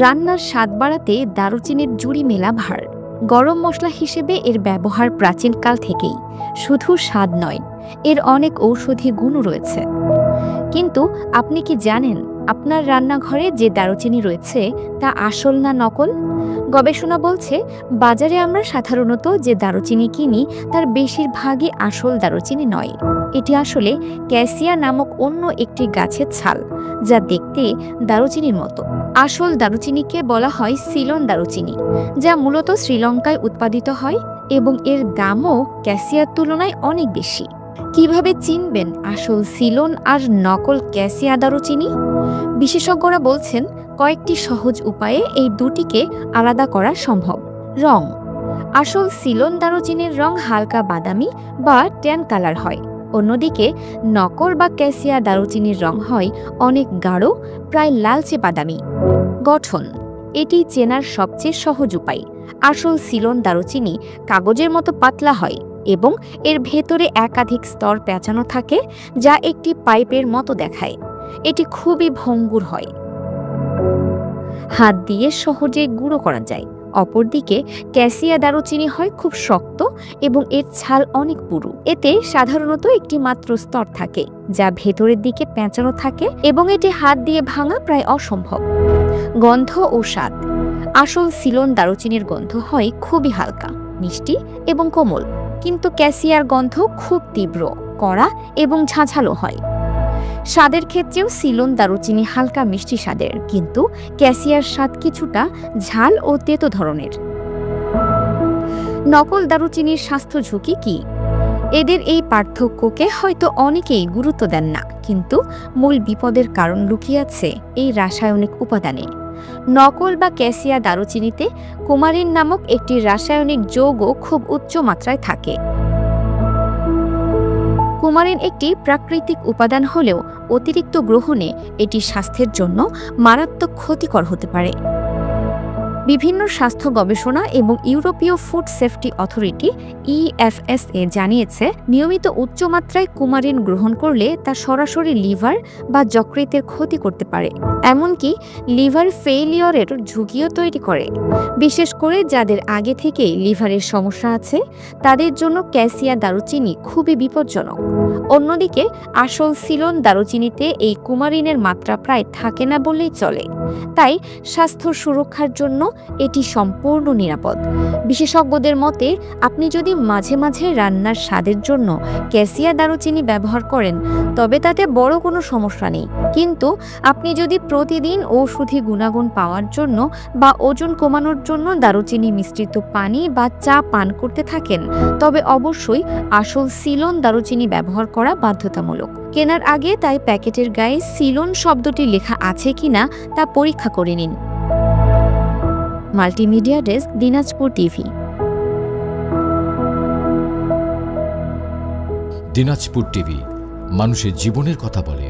রান্নার স্বাদ বাড়াতে দারুচিনির জুড়ি মেলা ভার। গরম মশলা হিসেবে এর ব্যবহার প্রাচীনকাল থেকেই। শুধু স্বাদ নয়, এর অনেক ঔষধি গুণও রয়েছে। কিন্তু আপনি কি জানেন আপনার রান্নাঘরে যে দারুচিনি রয়েছে তা আসল না নকল? গবেষণা বলছে বাজারে আমরা সাধারণত যে দারুচিনি কিনি তার বেশিরভাগই আসল দারুচিনি নয়। এটি আসলে ক্যাসিয়া নামক অন্য একটি গাছের ছাল, যা দেখতে দারুচিনির মতো। আসল দারুচিনিকে বলা হয় সিলন দারুচিনি, যা মূলত শ্রীলঙ্কায় উৎপাদিত হয় এবং এর দামও ক্যাসিয়ার তুলনায় অনেক বেশি। কিভাবে চিনবেন আসল সিলন আর নকল ক্যাসিয়া দারুচিনি? বিশেষজ্ঞরা বলছেন কয়েকটি সহজ উপায়ে এই দুটিকে আলাদা করা সম্ভব। রং: আসল সিলন দারুচিনির রং হালকা বাদামি বা ট্যান কালার হয়, অন্যদিকে নকল বা ক্যাসিয়া দারুচিনির রং হয় অনেক গাঢ়, প্রায় লালচে বাদামি। গঠন: এটি চেনার সবচেয়ে সহজ উপায়। আসল সিলন দারুচিনি কাগজের মতো পাতলা হয় এবং এর ভেতরে একাধিক স্তর পেঁচানো থাকে, যা একটি পাইপের মতো দেখায়। এটি খুবই ভঙ্গুর হয়, হাত দিয়ে সহজে গুঁড়ো করা যায়। অপরদিকে ক্যাসিয়া দারুচিনি হয় খুব শক্ত এবং এর ছাল অনেক পুরু। এতে সাধারণত একটি মাত্র স্তর থাকে, যা ভেতরের দিকে পেঁচানো থাকে এবং এটি হাত দিয়ে ভাঙা প্রায় অসম্ভব। গন্ধ ও স্বাদ: আসল সিলন দারুচিনির গন্ধ হয় খুবই হালকা, মিষ্টি এবং কোমল, কিন্তু ক্যাসিয়ার গন্ধ খুব তীব্র, কড়া এবং ঝাঁঝালো হয়। স্বাদের ক্ষেত্রেও সিলন দারুচিনি হালকা মিষ্টি স্বাদের, কিন্তু ক্যাসিয়ার স্বাদ কিছুটা ঝাল ও তেতো ধরনের। নকল দারুচিনির স্বাস্থ্য ঝুঁকি কি? এদের এই পার্থক্যকে হয়তো অনেকেই গুরুত্ব দেন না, কিন্তু মূল বিপদের কারণ লুকিয়ে আছে এই রাসায়নিক উপাদানে। নকল বা ক্যাসিয়া দারুচিনিতে কুমারিন নামক একটি রাসায়নিক যৌগ খুব উচ্চ মাত্রায় থাকে। কুমারিন একটি প্রাকৃতিক উপাদান হলেও অতিরিক্ত গ্রহণে এটি স্বাস্থ্যের জন্য মারাত্মক ক্ষতিকর হতে পারে। বিভিন্ন স্বাস্থ্য গবেষণা এবং ইউরোপীয় ফুড সেফটি অথরিটি EFSA জানিয়েছে নিয়মিত উচ্চমাত্রায় কুমারিন গ্রহণ করলে তা সরাসরি লিভার বা যকৃতের ক্ষতি করতে পারে, এমনকি লিভার ফেইলিয়রের ঝুঁকিও তৈরি করে। বিশেষ করে যাদের আগে থেকেই লিভারের সমস্যা আছে তাদের জন্য ক্যাসিয়া দারুচিনি খুবই বিপজ্জনক। অন্যদিকে আসল সিলন দারুচিনিতে এই কুমারিনের মাত্রা প্রায় থাকে না বললেই চলে, তাই স্বাস্থ্য সুরক্ষার জন্য এটি সম্পূর্ণ নিরাপদ। বিশেষজ্ঞদের মতে আপনি যদি মাঝে মাঝে রান্নার স্বাদের জন্য ক্যাসিয়া দারুচিনি ব্যবহার করেন তবে তাতে বড় কোনো সমস্যা নেই, কিন্তু আপনি যদি প্রতিদিন ঔষধি গুণাগুণ পাওয়ার জন্য বা ওজন কমানোর জন্য দারুচিনি মিশ্রিত পানি বা চা পান করতে থাকেন তবে অবশ্যই আসল সিলন দারুচিনি ব্যবহার করা বাধ্যতামূলক। কেনার আগে তাই প্যাকেটের গায়ে সিলন শব্দটি লেখা আছে কিনা তা পরীক্ষা করে নিন। Multimedia desk, Dinajpur TV. Dinajpur TV মানুষের জীবনের কথা বলে।